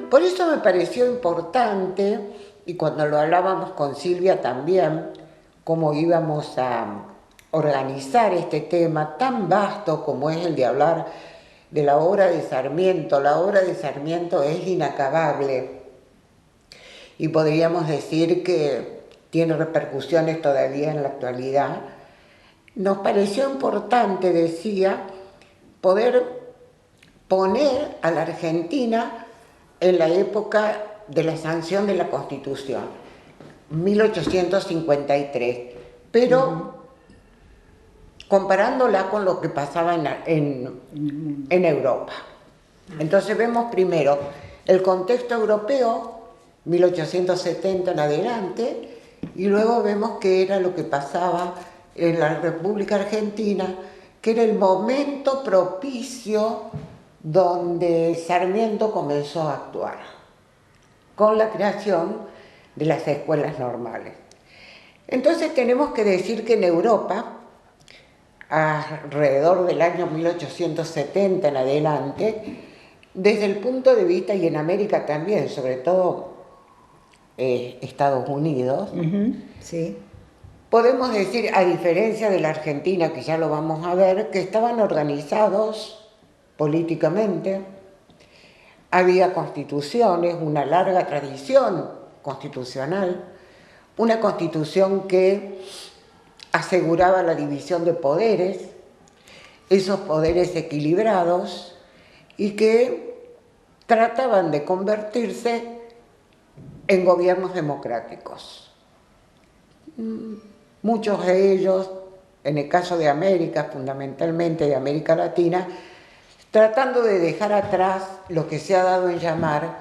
Por eso me pareció importante, y cuando lo hablábamos con Silvia también, cómo íbamos a organizar este tema tan vasto como es el de hablar de la obra de Sarmiento. La obra de Sarmiento es inacabable y podríamos decir que tiene repercusiones todavía en la actualidad. Nos pareció importante, decía, poder poner a la Argentina en la época de la sanción de la Constitución, 1853, pero comparándola con lo que pasaba en Europa. Entonces vemos primero el contexto europeo, 1870 en adelante, y luego vemos qué era lo que pasaba en la República Argentina, que era el momento propicio donde Sarmiento comenzó a actuar, con la creación de las escuelas normales. Entonces tenemos que decir que en Europa, alrededor del año 1870 en adelante, desde el punto de vista, y en América también, sobre todo Estados Unidos, sí, podemos decir, a diferencia de la Argentina, que ya lo vamos a ver, que estaban organizados políticamente, había constituciones, una larga tradición constitucional, una constitución que aseguraba la división de poderes, esos poderes equilibrados, y que trataban de convertirse en gobiernos democráticos. Muchos de ellos, en el caso de América, fundamentalmente de América Latina, tratando de dejar atrás lo que se ha dado en llamar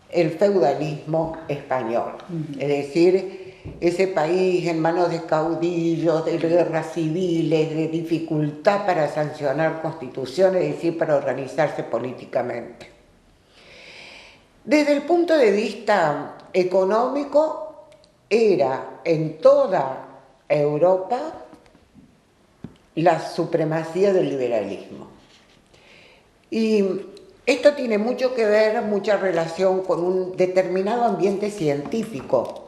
el feudalismo español, es decir, ese país en manos de caudillos, de guerras civiles, de dificultad para sancionar constituciones, es decir, para organizarse políticamente. Desde el punto de vista económico, era en toda Europa la supremacía del liberalismo. Y esto tiene mucho que ver, mucha relación con un determinado ambiente científico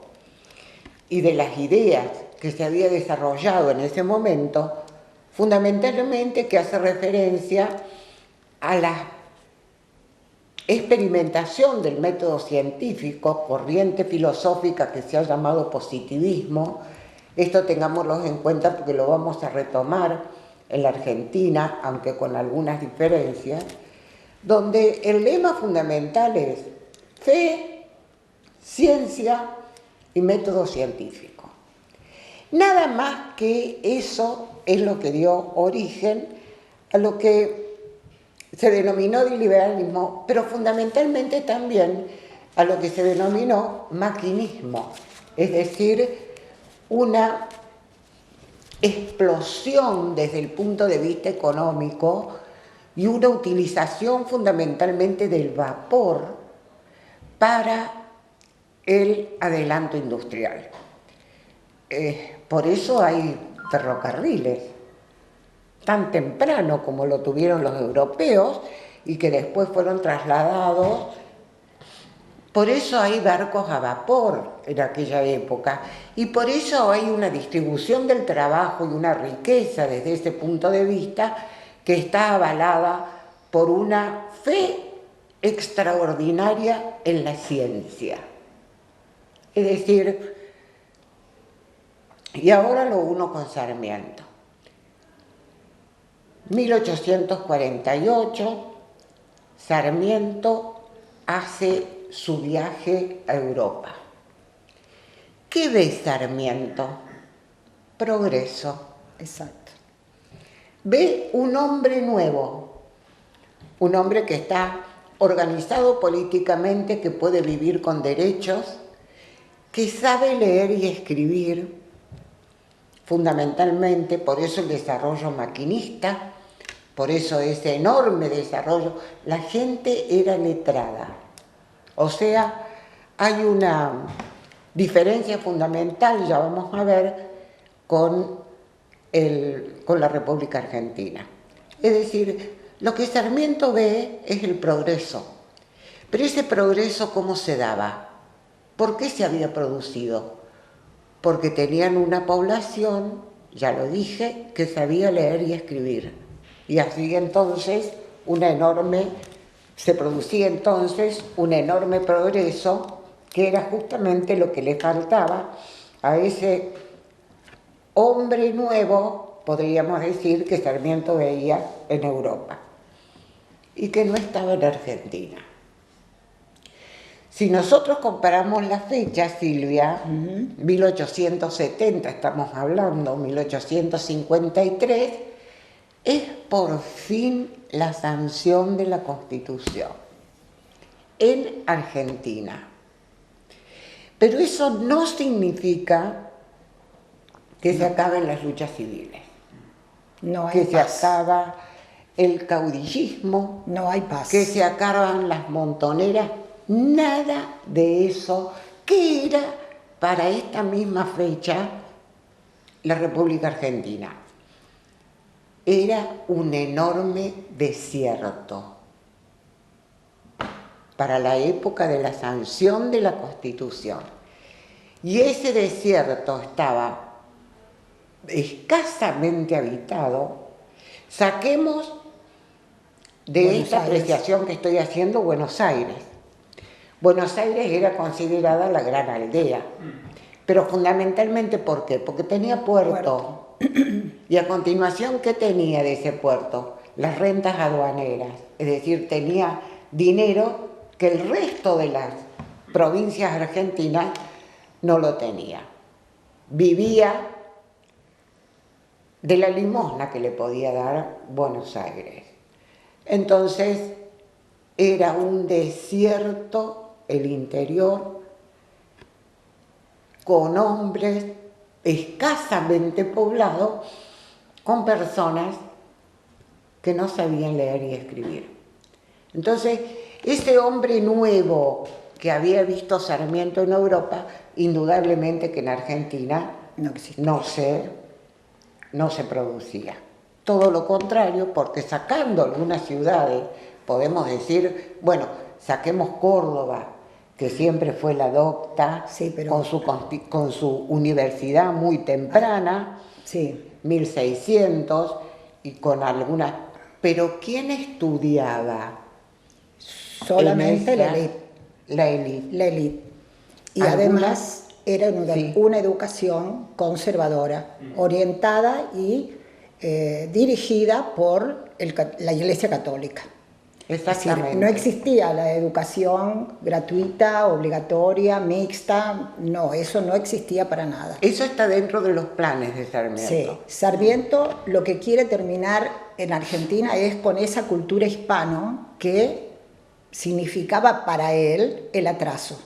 y de las ideas que se había desarrollado en ese momento, fundamentalmente que hace referencia a la experimentación del método científico, corriente filosófica que se ha llamado positivismo. Esto tengámoslo en cuenta porque lo vamos a retomar en la Argentina, aunque con algunas diferencias, donde el lema fundamental es fe, ciencia y método científico. Nada más que eso es lo que dio origen a lo que se denominó de liberalismo, pero fundamentalmente también a lo que se denominó maquinismo, es decir, una explosión desde el punto de vista económico y una utilización fundamentalmente del vapor para el adelanto industrial. Por eso hay ferrocarriles tan temprano como lo tuvieron los europeos y que después fueron trasladados. Por eso hay barcos a vapor en aquella época y por eso hay una distribución del trabajo y una riqueza desde ese punto de vista que está avalada por una fe extraordinaria en la ciencia. Es decir, y ahora lo uno con Sarmiento. 1848, Sarmiento hace su viaje a Europa. ¿Qué ve Sarmiento? Progreso. exacto. Ve un hombre nuevo, un hombre que está organizado políticamente, que puede vivir con derechos, que sabe leer y escribir, fundamentalmente, por eso el desarrollo maquinista, por eso ese enorme desarrollo. La gente era letrada. O sea, hay una diferencia fundamental, ya vamos a ver, con la República Argentina. Es decir, lo que Sarmiento ve es el progreso, Pero ese progreso, ¿cómo se daba? ¿Por qué se había producido? Porque tenían una población, ya lo dije, que sabía leer y escribir. Y así entonces se producía entonces un enorme progreso, que era justamente lo que le faltaba a ese hombre nuevo, podríamos decir, que Sarmiento veía en Europa y que no estaba en Argentina. Si nosotros comparamos las fechas, Silvia, 1870 estamos hablando, 1853, es por fin la sanción de la Constitución en Argentina. Pero eso no significa que se acaben las luchas civiles, No hay que paz. se acaba el caudillismo, No hay paz. que se acaban las montoneras, nada de eso, que era para esta misma fecha la República Argentina. Era un enorme desierto para la época de la sanción de la Constitución. Y ese desierto estaba escasamente habitado. Saquemos de esta apreciación que estoy haciendo Buenos Aires. Buenos Aires era considerada la gran aldea, pero fundamentalmente ¿por qué? Porque tenía puerto. Y a continuación, ¿qué tenía de ese puerto? Las rentas aduaneras, es decir, tenía dinero que el resto de las provincias argentinas no lo tenía. Vivía de la limosna que le podía dar Buenos Aires. Entonces, era un desierto el interior, con hombres escasamente poblados, con personas que no sabían leer y escribir. Entonces, ese hombre nuevo que había visto Sarmiento en Europa, indudablemente que en Argentina no se producía. Todo lo contrario, porque sacando algunas ciudades, podemos decir, bueno, saquemos Córdoba, que siempre fue la docta, sí, pero... con su universidad muy temprana, sí. 1600, y con algunas... Pero ¿quién estudiaba? Solamente la élite. La élite. La élite. Y además era una educación conservadora, orientada y dirigida por la Iglesia Católica. Exactamente. Es decir, no existía la educación gratuita, obligatoria, mixta, no, eso no existía para nada. Eso está dentro de los planes de Sarmiento. Sí, Sarmiento lo que quiere terminar en Argentina es con esa cultura hispano que significaba para él el atraso.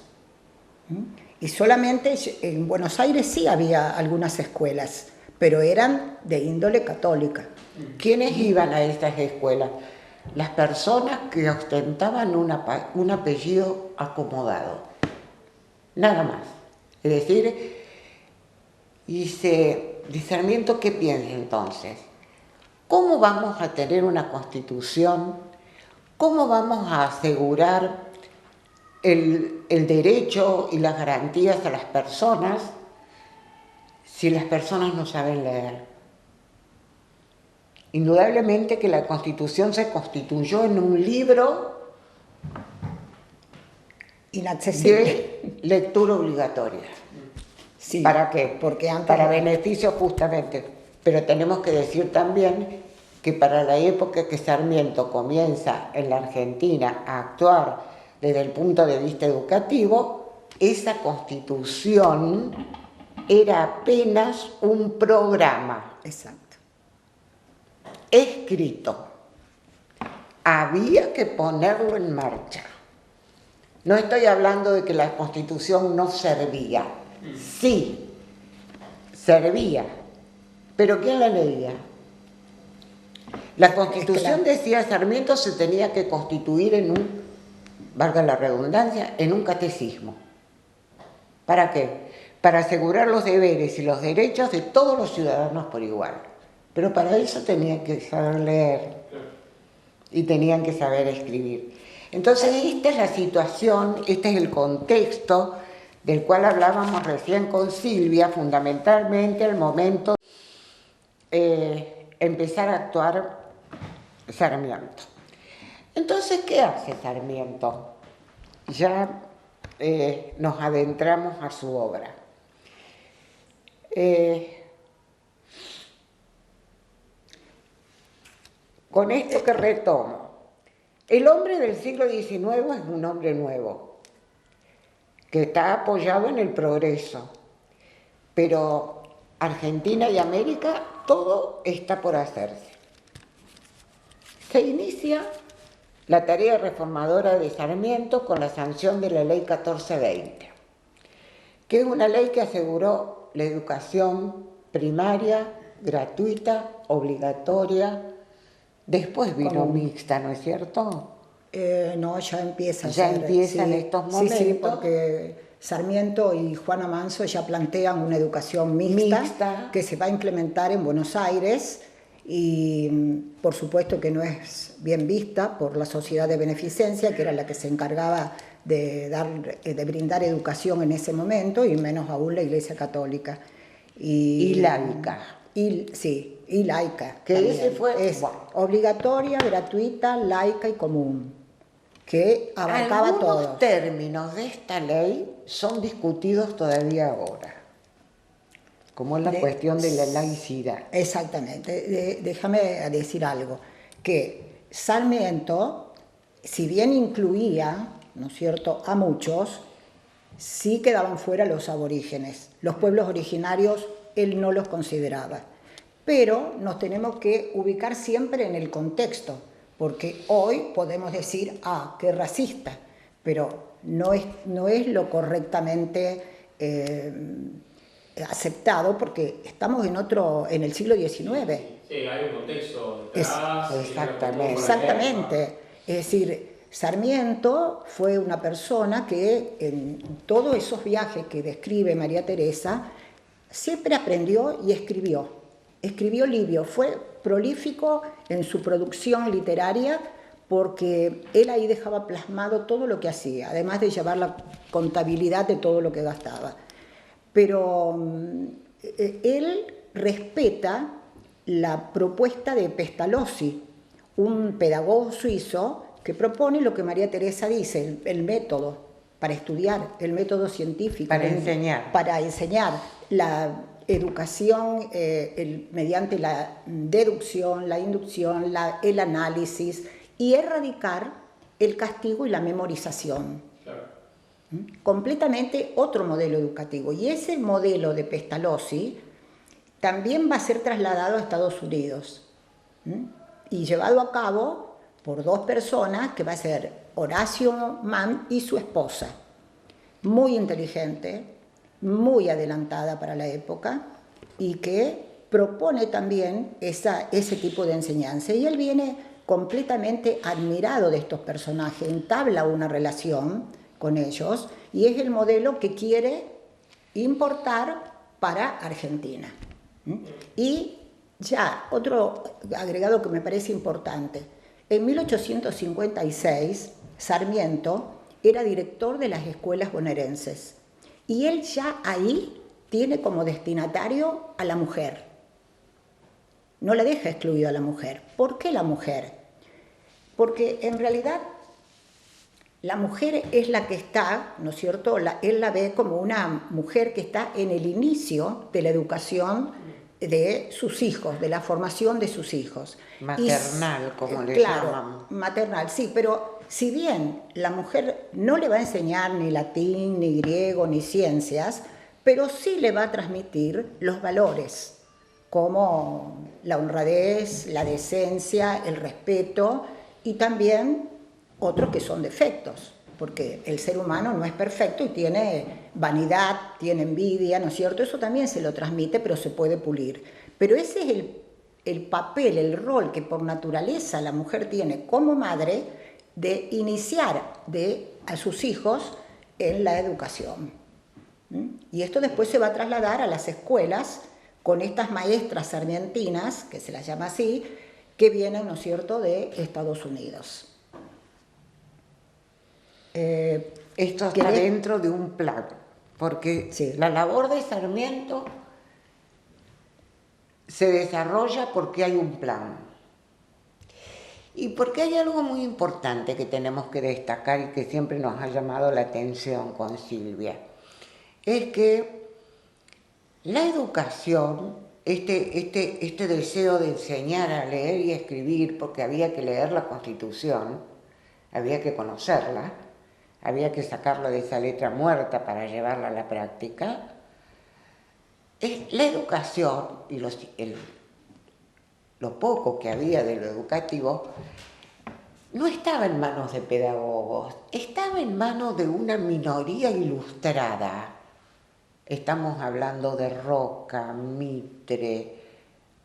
Y solamente en Buenos Aires sí había algunas escuelas, pero eran de índole católica. ¿Quiénes iban a estas escuelas? Las personas que ostentaban un apellido acomodado, nada más. Es decir, de Sarmiento, ¿qué piensa entonces? ¿Cómo vamos a tener una constitución? ¿Cómo vamos a asegurar el derecho y las garantías a las personas si las personas no saben leer? Indudablemente que la Constitución se constituyó en un libro inaccesible de lectura obligatoria. Sí, ¿Para qué? Porque antes para beneficio justamente. Pero tenemos que decir también que para la época que Sarmiento comienza en la Argentina a actuar desde el punto de vista educativo, esa Constitución era apenas un programa. Exacto. Escrito. Había que ponerlo en marcha. No estoy hablando de que la Constitución no servía. Sí, servía. Pero ¿quién la leía? La Constitución, decía Sarmiento, se tenía que constituir en valga la redundancia, en un catecismo. ¿Para qué? Para asegurar los deberes y los derechos de todos los ciudadanos por igual. Pero para eso tenían que saber leer y tenían que saber escribir. Entonces, esta es la situación, este es el contexto del cual hablábamos recién con Silvia, fundamentalmente al momento de empezar a actuar Sarmiento. Entonces, ¿qué hace Sarmiento? Ya nos adentramos a su obra. Con esto que retomo, el hombre del siglo XIX es un hombre nuevo, que está apoyado en el progreso, pero Argentina y América, todo está por hacerse. Se inicia la tarea reformadora de Sarmiento con la sanción de la Ley 1420, que es una ley que aseguró la educación primaria, gratuita, obligatoria. Después vino mixta, ¿no es cierto? No, ya empieza a Ya ser, empieza en sí, estos momentos. Sí, porque Sarmiento y Juana Manso ya plantean una educación mixta que se va a implementar en Buenos Aires y por supuesto que no es bien vista por la sociedad de beneficencia, que era la que se encargaba de brindar educación en ese momento, y menos aún la Iglesia Católica. Y laica. Y laica. Que también. ese fue... Es obligatoria, gratuita, laica y común, que abarcaba Algunos todo. términos de esta ley son discutidos todavía ahora, como es la cuestión de la laicidad. Exactamente. Déjame decir algo, que Sarmiento, si bien incluía, ¿no es cierto?, a muchos, sí quedaban fuera los aborígenes. Los pueblos originarios él no los consideraba. Pero nos tenemos que ubicar siempre en el contexto, porque hoy podemos decir, qué racista, pero no es lo correctamente aceptado, porque estamos en el siglo XIX. Sí, hay un contexto detrás. Exactamente. Es decir, Sarmiento fue una persona que en todos esos viajes que describe María Teresa, siempre aprendió y escribió. Escribió libros, fue prolífico en su producción literaria porque él ahí dejaba plasmado todo lo que hacía, además de llevar la contabilidad de todo lo que gastaba. Pero él respeta la propuesta de Pestalozzi, un pedagogo suizo que propone lo que María Teresa dice, el método para estudiar, el método científico. Para enseñar. Para enseñar la educación mediante la deducción, la inducción, el análisis, y erradicar el castigo y la memorización. Claro. Completamente otro modelo educativo. Y ese modelo de Pestalozzi también va a ser trasladado a Estados Unidos y llevado a cabo por dos personas, que va a ser Horacio Mann y su esposa. Muy inteligente, muy adelantada para la época, y que propone también ese tipo de enseñanza. Y él viene completamente admirado de estos personajes, entabla una relación con ellos, y es el modelo que quiere importar para Argentina. Y ya, otro agregado que me parece importante. En 1856, Sarmiento era director de las escuelas bonaerenses. Y él ya ahí tiene como destinatario a la mujer. No la deja excluida a la mujer. ¿Por qué la mujer? Porque en realidad la mujer es la que está, ¿no es cierto? Él la ve como una mujer que está en el inicio de la educación de sus hijos, de la formación de sus hijos. Maternal, como le claro, llaman. Maternal, sí, pero si bien la mujer no le va a enseñar ni latín, ni griego, ni ciencias, pero sí le va a transmitir los valores, como la honradez, la decencia, el respeto, y también otros que son defectos, porque el ser humano no es perfecto y tiene vanidad, tiene envidia, ¿no es cierto? Eso también se lo transmite, pero se puede pulir. Pero ese es el papel, el rol que por naturaleza la mujer tiene como madre, de iniciar a sus hijos en la educación. Y esto después se va a trasladar a las escuelas con estas maestras sarmientinas, que se las llama así, que vienen, ¿no es cierto?, de Estados Unidos. Esto está dentro de un plan, porque sí, la labor de Sarmiento se desarrolla porque hay un plan. Y porque hay algo muy importante que tenemos que destacar y que siempre nos ha llamado la atención con Silvia. Es que la educación, este deseo de enseñar a leer y escribir, porque había que leer la Constitución, había que conocerla, había que sacarla de esa letra muerta para llevarla a la práctica, la educación y lo poco que había de lo educativo no estaba en manos de pedagogos, estaba en manos de una minoría ilustrada. Estamos hablando de Roca, Mitre,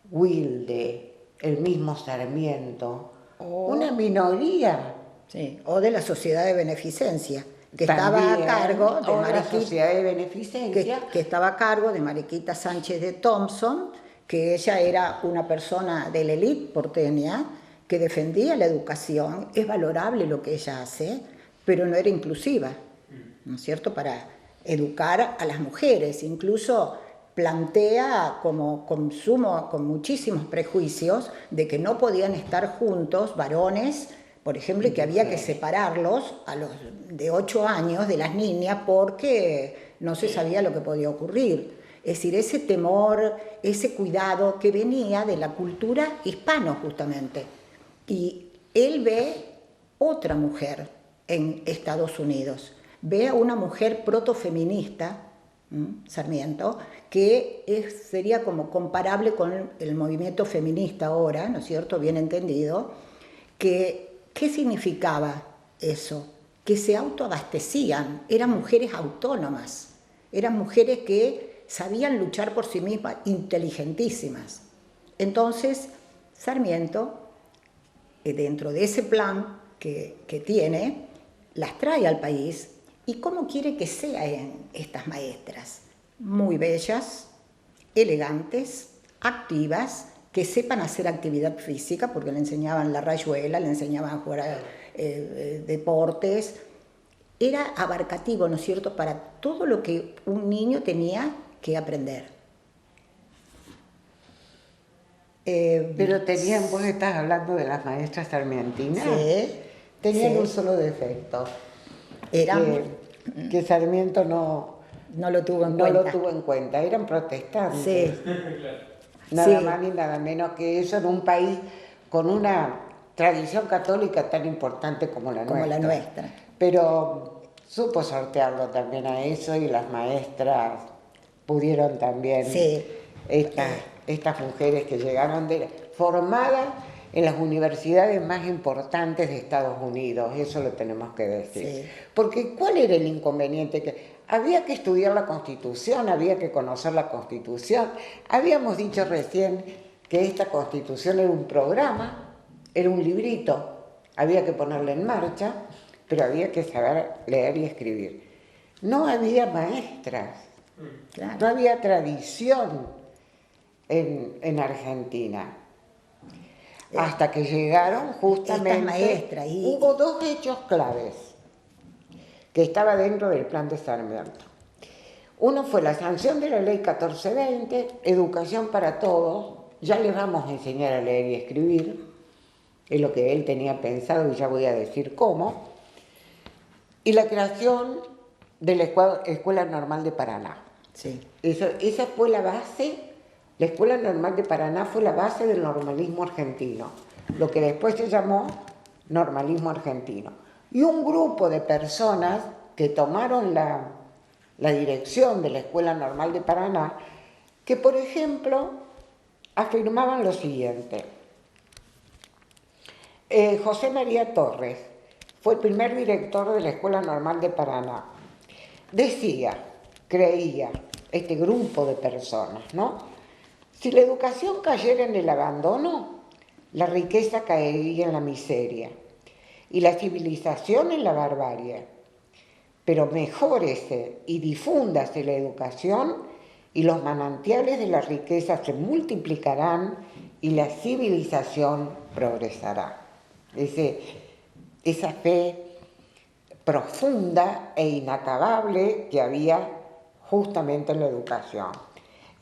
Wilde, el mismo Sarmiento, una minoría. Sí, o de la sociedad de beneficencia, que También, estaba a cargo de la sociedad de beneficencia. que estaba a cargo de Mariquita Sánchez de Thompson, que ella era una persona de la élite porteña que defendía la educación. Es valorable lo que ella hace, pero no era inclusiva, ¿no es cierto?, para educar a las mujeres. Incluso plantea con muchísimos prejuicios de que no podían estar juntos varones, por ejemplo, y que había que separarlos a los de 8 años de las niñas porque no se sabía lo que podía ocurrir. Es decir, ese temor, ese cuidado que venía de la cultura hispano justamente. Y él ve otra mujer en Estados Unidos, ve a una mujer protofeminista, Sarmiento, que sería como comparable con el movimiento feminista ahora, ¿no es cierto?, bien entendido, que ¿qué significaba eso? Que se autoabastecían, eran mujeres autónomas, eran mujeres que sabían luchar por sí mismas, inteligentísimas. Entonces, Sarmiento, dentro de ese plan que tiene, las trae al país. ¿Y cómo quiere que sean estas maestras? Muy bellas, elegantes, activas, que sepan hacer actividad física, porque le enseñaban la rayuela, le enseñaban a jugar a, deportes. Era abarcativo, ¿no es cierto?, para todo lo que un niño tenía que aprender. Pero tenían, vos estás hablando de las maestras sarmientinas, Sí, tenían sí. un solo defecto, Eran, que Sarmiento no lo tuvo en cuenta. Eran protestantes. Sí. Nada Sí. más ni nada menos que eso en un país con una tradición católica tan importante como la nuestra. Pero supo sortearlo también a eso y las maestras pudieron también, Sí. estas mujeres que llegaron formadas en las universidades más importantes de Estados Unidos, eso lo tenemos que decir. Sí. Porque ¿cuál era el inconveniente? Que había que estudiar la Constitución, había que conocer la Constitución. Habíamos dicho recién que esta Constitución era un programa, era un librito, había que ponerla en marcha, pero había que saber leer y escribir. No había maestras, Claro. no había tradición en Argentina. Hasta que llegaron justamente, estas maestras hubo 2 hechos claves que estaba dentro del plan de Sarmiento. Uno fue la sanción de la ley 1420, educación para todos, ya les vamos a enseñar a leer y escribir, es lo que él tenía pensado y ya voy a decir cómo, y la creación de la Escuela Normal de Paraná. Sí. Esa fue la base, la Escuela Normal de Paraná fue la base del normalismo argentino, lo que después se llamó normalismo argentino. Y un grupo de personas que tomaron la dirección de la Escuela Normal de Paraná, que por ejemplo afirmaban lo siguiente. José María Torres fue el primer director de la Escuela Normal de Paraná. Creía, este grupo de personas, ¿no? Si la educación cayera en el abandono, la riqueza caería en la miseria y la civilización en la barbarie. Pero mejórese y difúndase la educación y los manantiales de la riqueza se multiplicarán y la civilización progresará. Esa fe profunda e inacabable que había justamente en la educación.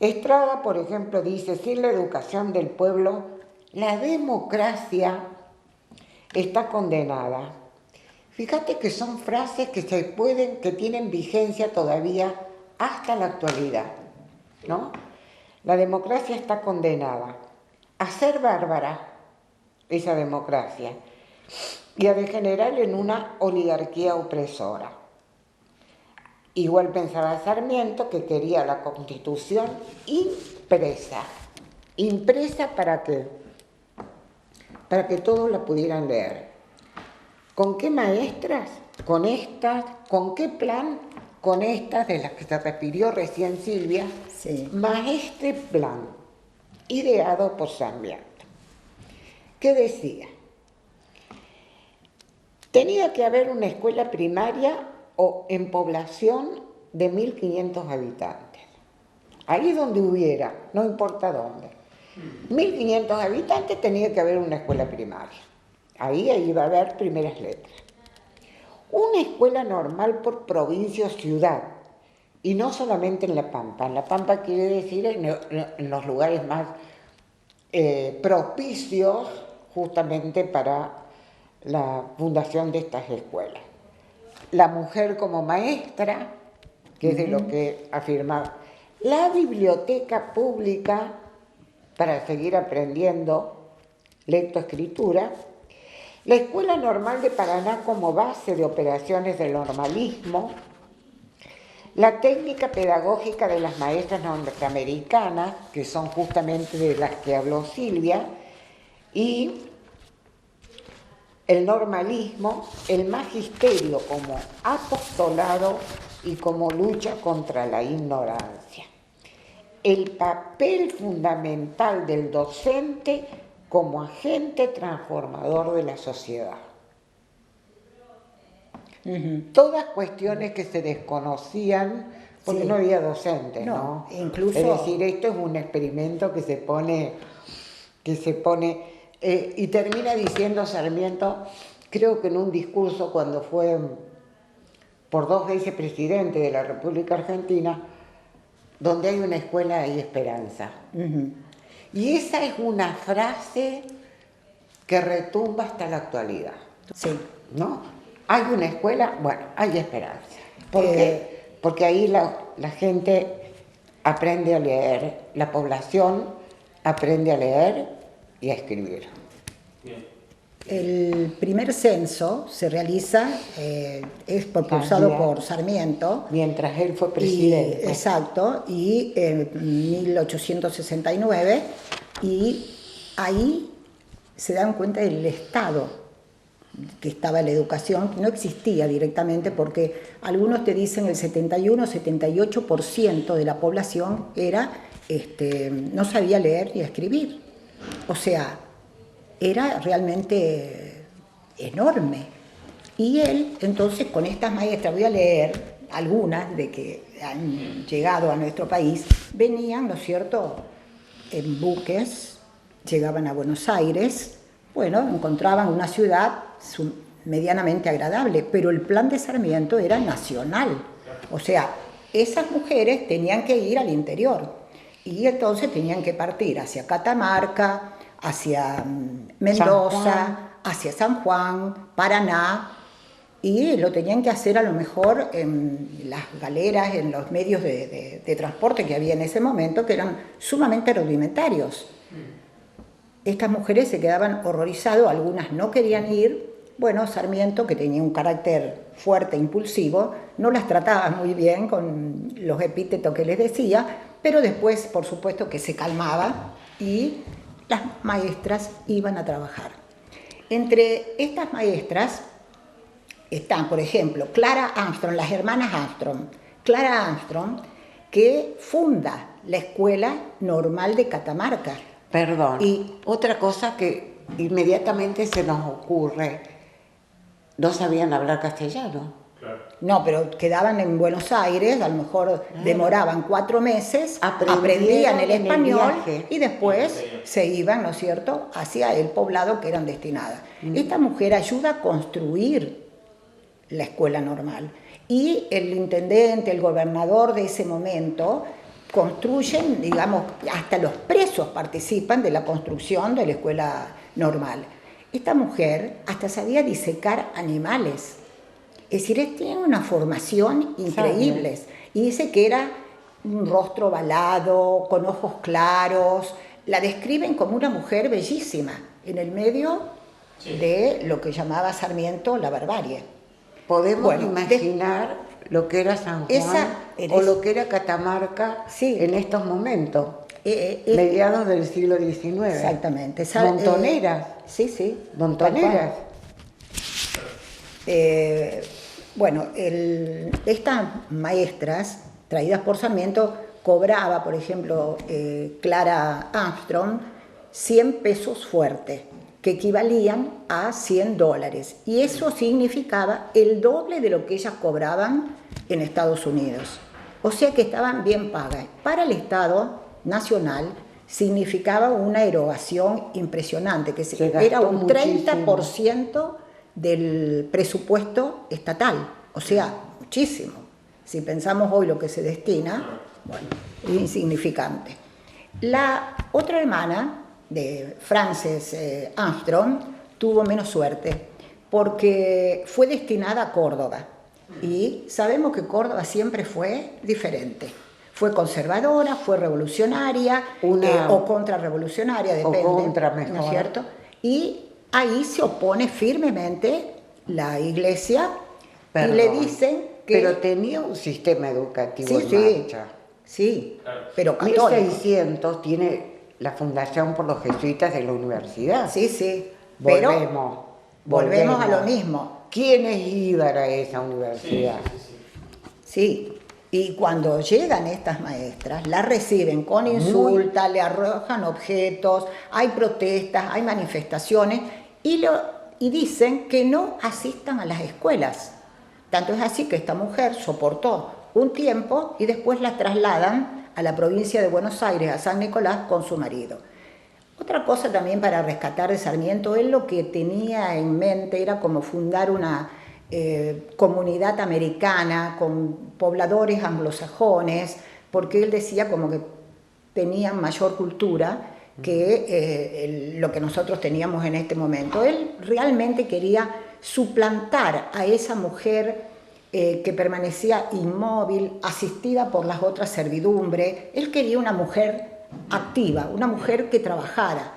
Estrada, por ejemplo, dice: sin la educación del pueblo, la democracia está condenada. Fíjate que son frases que tienen vigencia todavía hasta la actualidad, ¿no? La democracia está condenada a ser bárbara, esa democracia, y a degenerar en una oligarquía opresora. Igual pensaba Sarmiento, que quería la Constitución impresa. ¿Impresa para qué? Para que todos la pudieran leer. ¿Con qué maestras? Con estas. ¿Con qué plan? Con estas de las que se refirió recién Silvia, Sí. más este plan, ideado por Sarmiento. ¿Qué decía? Tenía que haber una escuela primaria o en población de 1.500 habitantes. Ahí donde hubiera, no importa dónde. 1.500 habitantes tenía que haber una escuela primaria. Ahí iba a haber primeras letras. Una escuela normal por provincia o ciudad, y no solamente en La Pampa. En La Pampa quiere decir en los lugares más propicios justamente para la fundación de estas escuelas. La mujer como maestra, que es de lo que afirmaba. La biblioteca pública para seguir aprendiendo lectoescritura. La Escuela Normal de Paraná como base de operaciones del normalismo. La técnica pedagógica de las maestras norteamericanas, que son justamente de las que habló Silvia, y el normalismo, el magisterio como apostolado y como lucha contra la ignorancia. El papel fundamental del docente como agente transformador de la sociedad. Todas cuestiones que se desconocían porque Sí. no había docentes, ¿no? Incluso... Es decir, esto es un experimento que se pone y termina diciendo Sarmiento, creo que en un discurso cuando fue por 2 veces presidente de la República Argentina: donde hay una escuela hay esperanza. Y esa es una frase que retumba hasta la actualidad. Sí. ¿No? Hay una escuela, bueno, hay esperanza. ¿Por qué? Porque ahí la gente aprende a leer, la población aprende a leer y a escribir. Bien. El primer censo se realiza, es propulsado por Sarmiento. Mientras él fue presidente. Exacto, y en 1869, y ahí se dan cuenta del estado que estaba la educación, no existía directamente, porque algunos te dicen el 71-78% de la población no sabía leer y escribir. O sea, era realmente enorme. Y él, entonces, con estas maestras, voy a leer algunas de que han llegado a nuestro país, venían, ¿no es cierto?, en buques, llegaban a Buenos Aires, bueno, encontraban una ciudad medianamente agradable, pero el plan de Sarmiento era nacional. O sea, esas mujeres tenían que ir al interior y entonces tenían que partir hacia Catamarca, hacia Mendoza, hacia San Juan, Paraná, y lo tenían que hacer a lo mejor en las galeras, en los medios de transporte que había en ese momento, que eran sumamente rudimentarios. Estas mujeres se quedaban horrorizadas, algunas no querían ir. Bueno, Sarmiento, que tenía un carácter fuerte, impulsivo, no las trataba muy bien con los epítetos que les decía, pero después, por supuesto, que se calmaba y las maestras iban a trabajar. Entre estas maestras están, por ejemplo, Clara Armstrong, las hermanas Armstrong. Clara Armstrong, que funda la Escuela Normal de Catamarca. Perdón, y otra cosa que inmediatamente se nos ocurre, no sabían hablar castellano. Claro. No, pero quedaban en Buenos Aires, a lo mejor demoraban 4 meses, aprendían el español y después se iban, ¿no es cierto?, hacia el poblado que eran destinadas. Esta mujer ayuda a construir la escuela normal. Y el intendente, el gobernador de ese momento, construyen, digamos, hasta los presos participan de la construcción de la escuela normal. Esta mujer hasta sabía disecar animales. Es decir, tiene una formación increíble. Y dice que era un rostro ovalado, con ojos claros. La describen como una mujer bellísima, en el medio de lo que llamaba Sarmiento la barbarie. Podemos imaginar lo que era San Juan o lo que era Catamarca en estos momentos, mediados del siglo XIX. Exactamente. Montoneras. Sí. Montoneras. Bueno, estas maestras traídas por Sarmiento cobraba, por ejemplo, Clara Armstrong, 100 pesos fuertes, que equivalían a $100. Y eso significaba el doble de lo que ellas cobraban en Estados Unidos. O sea que estaban bien pagas. Para el Estado Nacional significaba una erogación impresionante, que era un 30% del presupuesto estatal. O sea, muchísimo. Si pensamos hoy lo que se destina, bueno, es insignificante. La otra hermana de Frances Armstrong tuvo menos suerte porque fue destinada a Córdoba y sabemos que Córdoba siempre fue diferente. Fue conservadora, fue revolucionaria o contrarrevolucionaria, depende, o contra mejor. ¿No es cierto? Y ahí se opone firmemente la Iglesia. Y le dicen que... Pero tenía un sistema educativo en marcha. Sí, pero católico. 1600 tiene la fundación por los jesuitas de la universidad. Sí. Volvemos a lo mismo. ¿Quiénes iban a esa universidad? Sí. Y cuando llegan estas maestras, las reciben con insultas, le arrojan objetos, hay protestas, hay manifestaciones y dicen que no asistan a las escuelas. Tanto es así que esta mujer soportó un tiempo y después la trasladan a la provincia de Buenos Aires, a San Nicolás, con su marido. Otra cosa también para rescatar de Sarmiento, él lo que tenía en mente era como fundar una comunidad americana con pobladores anglosajones, porque él decía como que tenían mayor cultura que lo que nosotros teníamos en este momento. Él realmente quería suplantar a esa mujer que permanecía inmóvil, asistida por las otras servidumbres. Él quería una mujer activa, una mujer que trabajara.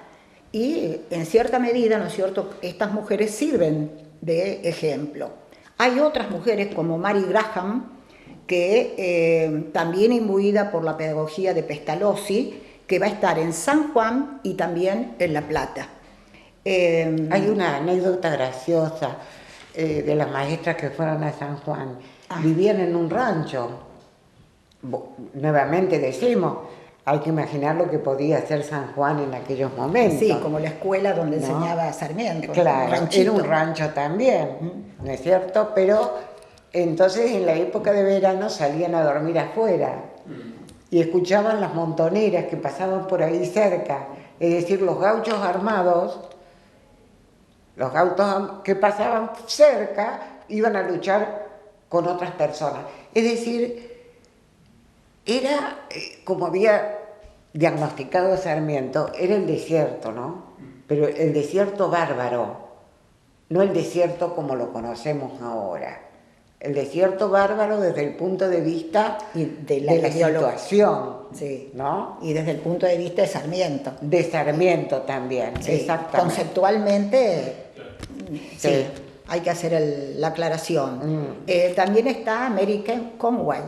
Y en cierta medida, ¿no es cierto?, estas mujeres sirven de ejemplo. Hay otras mujeres como Mary Graham, que también imbuida por la pedagogía de Pestalozzi, que va a estar en San Juan y también en La Plata. Hay una anécdota graciosa de las maestras que fueron a San Juan. Vivían en un rancho. Nuevamente decimos, hay que imaginar lo que podía hacer San Juan en aquellos momentos. Sí, como la escuela donde enseñaba Sarmiento. Claro, era un rancho también, ¿no es cierto? Pero entonces en la época de verano salían a dormir afuera y escuchaban las montoneras que pasaban por ahí cerca, es decir, los gauchos armados, los gauchos que pasaban cerca iban a luchar con otras personas. Es decir, era, como había diagnosticado Sarmiento, era el desierto, ¿no? Pero el desierto bárbaro, no el desierto como lo conocemos ahora. El desierto bárbaro desde el punto de vista de la situación, sí, ¿no? Y desde el punto de vista de Sarmiento. De Sarmiento también, sí, exactamente. Conceptualmente, sí, hay que hacer la aclaración. También está Mary Conway,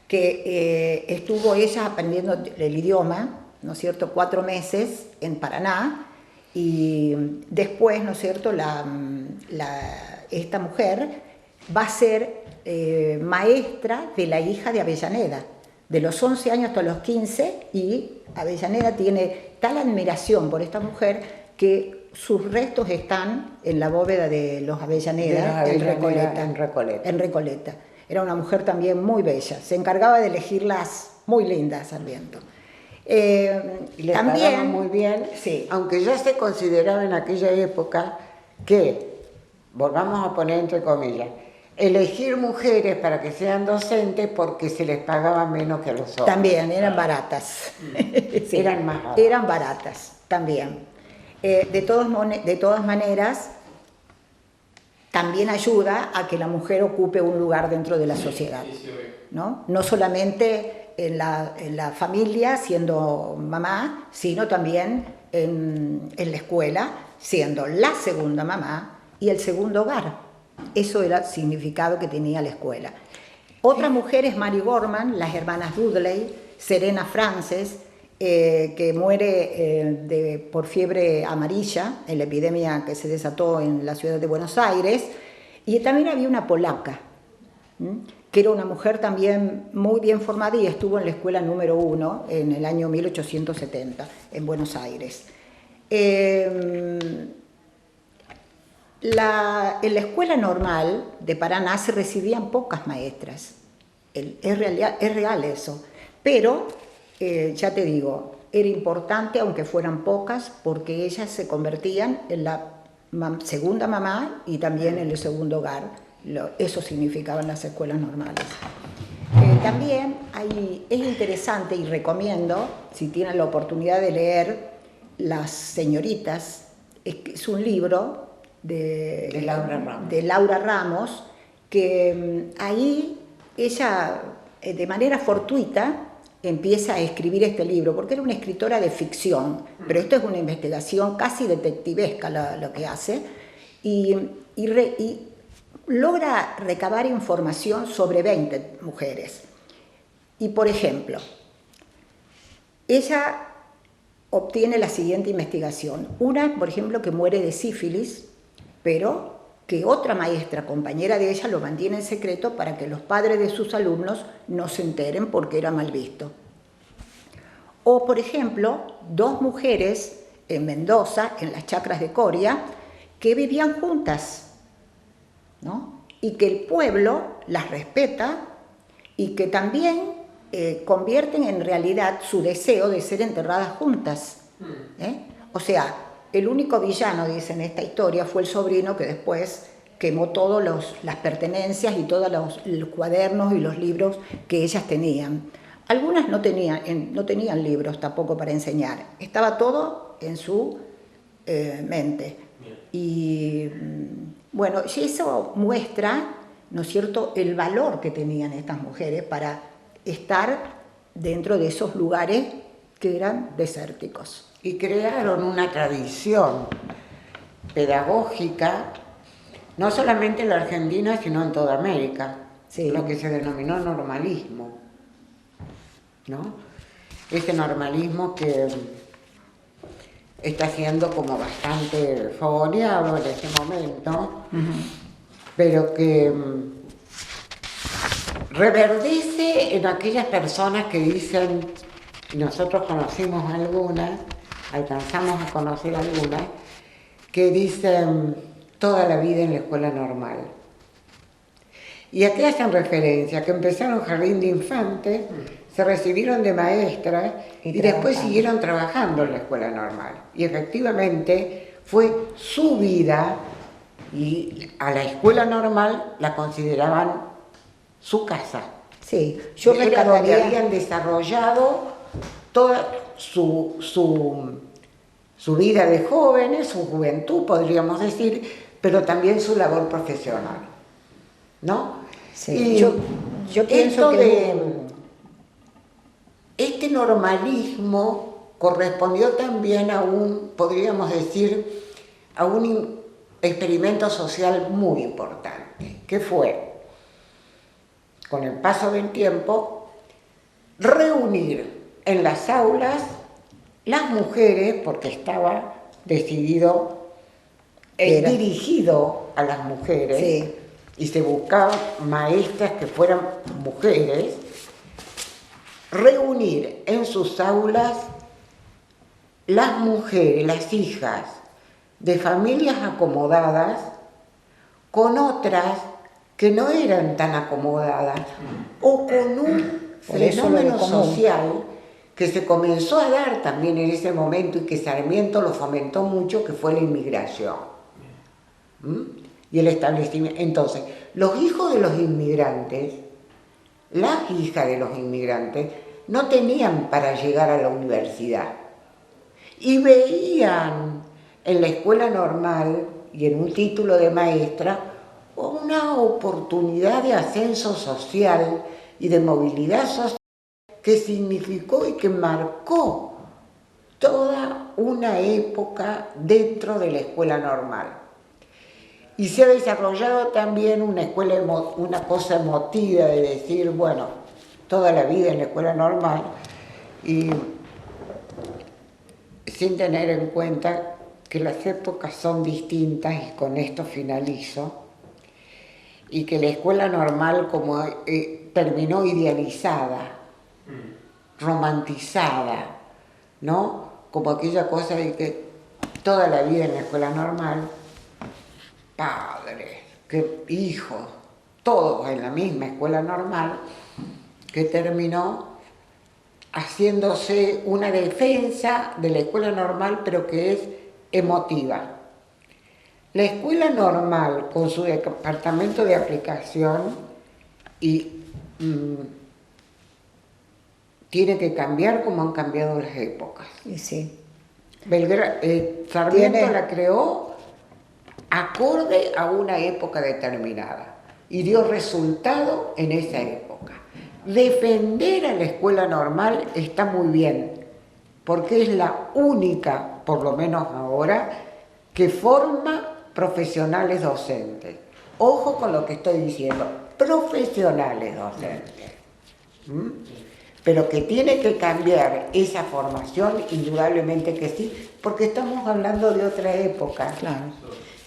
que estuvo ella aprendiendo el idioma, ¿no es cierto?, 4 meses en Paraná, y después, ¿no es cierto?, esta mujer va a ser maestra de la hija de Avellaneda, de los 11 años hasta los 15, y Avellaneda tiene tal admiración por esta mujer que sus restos están en la bóveda de los Avellaneda, en Recoleta. Era una mujer también muy bella, se encargaba de elegirlas muy lindas, Sarmiento. Y le pagaban muy bien, sí, aunque ya se consideraba en aquella época que, volvamos a poner entre comillas, elegir mujeres para que sean docentes porque se les pagaba menos que a los hombres. También eran baratas. Sí, Eran más baratas. eran baratas, también. De todas maneras, también ayuda a que la mujer ocupe un lugar dentro de la sociedad, ¿no? No solamente en la familia, siendo mamá, sino también en la escuela, siendo la segunda mamá y el segundo hogar. Eso era el significado que tenía la escuela. Otra mujer es Mary Gorman, las hermanas Dudley, Serena Frances, que muere por fiebre amarilla en la epidemia que se desató en la ciudad de Buenos Aires. Y también había una polaca, que era una mujer también muy bien formada y estuvo en la escuela número 1 en el año 1870 en Buenos Aires. En la escuela normal de Paraná se recibían pocas maestras, es real eso, pero ya te digo, era importante aunque fueran pocas porque ellas se convertían en la segunda mamá y también en el segundo hogar. Eso significaban las escuelas normales. También es interesante y recomiendo, si tienen la oportunidad de leer Las señoritas, es un libro de Laura Ramos, que ahí ella de manera fortuita empieza a escribir este libro, porque era una escritora de ficción, pero esto es una investigación casi detectivesca lo que hace, y logra recabar información sobre 20 mujeres. Y por ejemplo, ella obtiene la siguiente investigación. Una, por ejemplo, que muere de sífilis, pero que otra maestra, compañera de ella, lo mantiene en secreto para que los padres de sus alumnos no se enteren porque era mal visto. O, por ejemplo, 2 mujeres en Mendoza, en las chacras de Coria, que vivían juntas, ¿no? Y que el pueblo las respeta y que también convierten en realidad su deseo de ser enterradas juntas. O sea, el único villano, dice en esta historia, fue el sobrino que después quemó todas las pertenencias y todos los cuadernos y los libros que ellas tenían. Algunas no tenían libros tampoco para enseñar, estaba todo en su mente. Y bueno, y eso muestra, ¿no es cierto?, el valor que tenían estas mujeres para estar dentro de esos lugares que eran desérticos. Y crearon una tradición pedagógica, no solamente en la Argentina, sino en toda América, sí. Lo que se denominó normalismo, ¿no? Ese normalismo que está siendo como bastante fogoneado en este momento, pero que reverdece en aquellas personas que dicen, y nosotros conocimos algunas, alcanzamos a conocer algunas, que dicen toda la vida en la escuela normal. Y aquí hacen referencia que empezaron jardín de infantes, se recibieron de maestras y después siguieron trabajando en la escuela normal. Y efectivamente fue su vida y a la escuela normal la consideraban su casa. Sí, yo era donde habían desarrollado toda su vida de jóvenes, su juventud, podríamos decir, pero también su labor profesional, ¿no? Sí, y yo pienso que este normalismo correspondió también a podríamos decir, a un experimento social muy importante, que fue, con el paso del tiempo, reunir en las aulas las mujeres, porque estaba decidido, dirigido a las mujeres, sí. Y se buscaban maestras que fueran mujeres, reunir en sus aulas las mujeres, las hijas de familias acomodadas con otras que no eran tan acomodadas o con un fenómeno social que se comenzó a dar también en ese momento y que Sarmiento lo fomentó mucho, que fue la inmigración y el establecimiento. Entonces, los hijos de los inmigrantes, las hijas de los inmigrantes, no tenían para llegar a la universidad. Y veían en la escuela normal y en un título de maestra una oportunidad de ascenso social y de movilidad social que significó y que marcó toda una época dentro de la escuela normal. Y se ha desarrollado también una cosa emotiva de decir, bueno, toda la vida en la escuela normal, y sin tener en cuenta que las épocas son distintas, y con esto finalizo, y que la escuela normal como terminó idealizada, romantizada, ¿no? Como aquella cosa de que toda la vida en la escuela normal, padres, que hijos, todos en la misma escuela normal, que terminó haciéndose una defensa de la escuela normal, pero que es emotiva. La escuela normal, con su departamento de aplicación, tiene que cambiar como han cambiado las épocas. Y sí. Sarmiento la creó acorde a una época determinada y dio resultado en esa época. Defender a la escuela normal está muy bien, porque es la única, por lo menos ahora, que forma profesionales docentes. Ojo con lo que estoy diciendo, profesionales docentes. Pero que tiene que cambiar esa formación, indudablemente que sí, porque estamos hablando de otra época. Claro.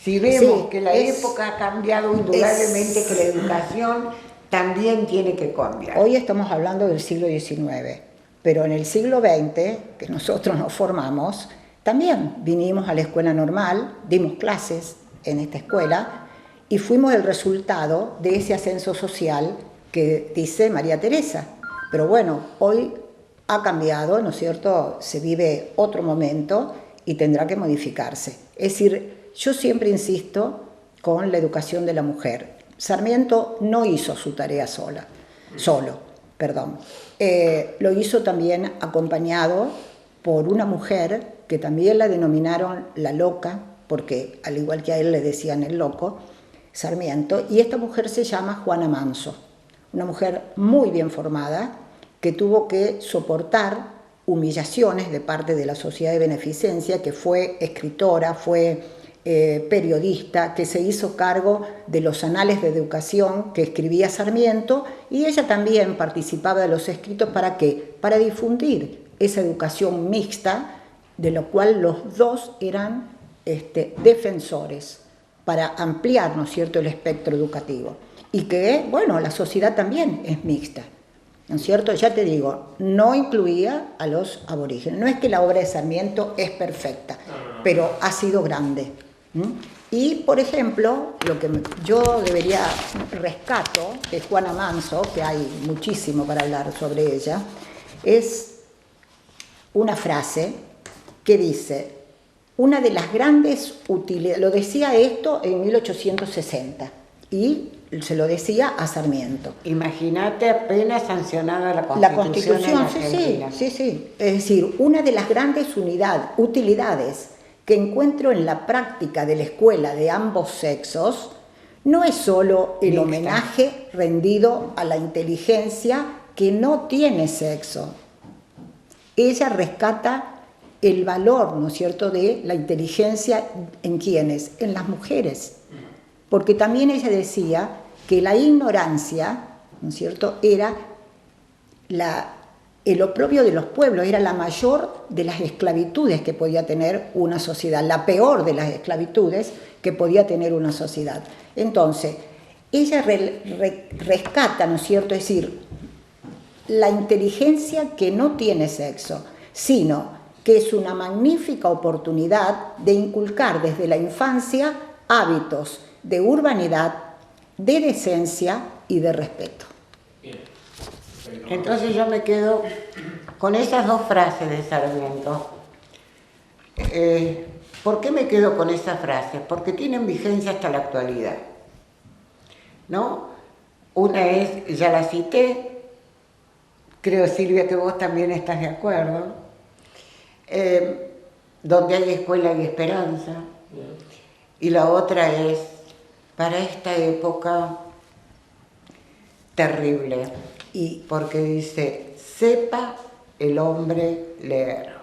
Si vemos que la época ha cambiado, indudablemente que la educación también tiene que cambiar. Hoy estamos hablando del siglo XIX, pero en el siglo XX, que nosotros nos formamos, también vinimos a la escuela normal, dimos clases en esta escuela y fuimos el resultado de ese ascenso social que dice María Teresa. Pero bueno, hoy ha cambiado, ¿no es cierto? Se vive otro momento y tendrá que modificarse. Es decir, yo siempre insisto con la educación de la mujer. Sarmiento no hizo su tarea solo. Lo hizo también acompañado por una mujer que también la denominaron la loca, porque al igual que a él le decían el loco, Sarmiento, y esta mujer se llama Juana Manso, una mujer muy bien formada que tuvo que soportar humillaciones de parte de la Sociedad de Beneficencia, que fue escritora, fue periodista, que se hizo cargo de los anales de educación que escribía Sarmiento, y ella también participaba de los escritos. ¿Para qué? Para difundir esa educación mixta, de lo cual los dos eran defensores, para ampliar, ¿no es cierto?, el espectro educativo. Y que, bueno, la sociedad también es mixta, ¿no es cierto? Ya te digo, no incluía a los aborígenes. No es que la obra de Sarmiento es perfecta, pero ha sido grande. Y, por ejemplo, lo que yo rescato de Juana Manso, que hay muchísimo para hablar sobre ella, es una frase que dice: una de las grandes utilidades, lo decía esto en 1860, y se lo decía a Sarmiento. Imagínate, apenas sancionada la Constitución en Argentina. Sí. Es decir, una de las grandes utilidades que encuentro en la práctica de la escuela de ambos sexos no es solo el homenaje rendido a la inteligencia que no tiene sexo. Ella rescata el valor, ¿no es cierto?, de la inteligencia en ¿quiénes? En las mujeres. Porque también ella decía que la ignorancia, ¿no es cierto?, era el oprobio de los pueblos, era la mayor de las esclavitudes que podía tener una sociedad, la peor de las esclavitudes que podía tener una sociedad. Entonces, ella rescata, ¿no es cierto?, es decir, la inteligencia que no tiene sexo, sino que es una magnífica oportunidad de inculcar desde la infancia hábitos de urbanidad, de decencia y de respeto. Entonces yo me quedo con esas dos frases de Sarmiento. ¿Por qué me quedo con esas frases? Porque tienen vigencia hasta la actualidad. ¿no? Una es, ya la cité, creo Silvia que vos también estás de acuerdo, donde hay escuela y esperanza. Y la otra es, para esta época, terrible, porque dice, sepa el hombre leer.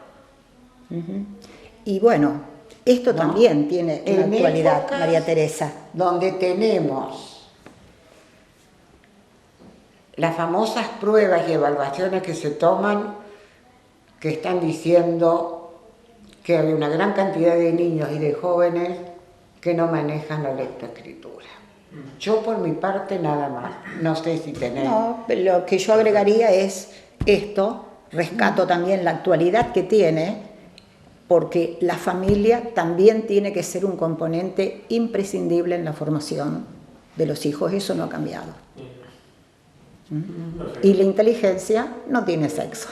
Y bueno, esto también tiene una En actualidad, épocas María Teresa. donde tenemos las famosas pruebas y evaluaciones que se toman, que están diciendo que hay una gran cantidad de niños y de jóvenes que no manejan la lectoescritura. Yo por mi parte nada más, no sé si tenés... No, lo que yo agregaría es esto, rescato también la actualidad que tiene, porque la familia también tiene que ser un componente imprescindible en la formación de los hijos, eso no ha cambiado. Y la inteligencia no tiene sexo.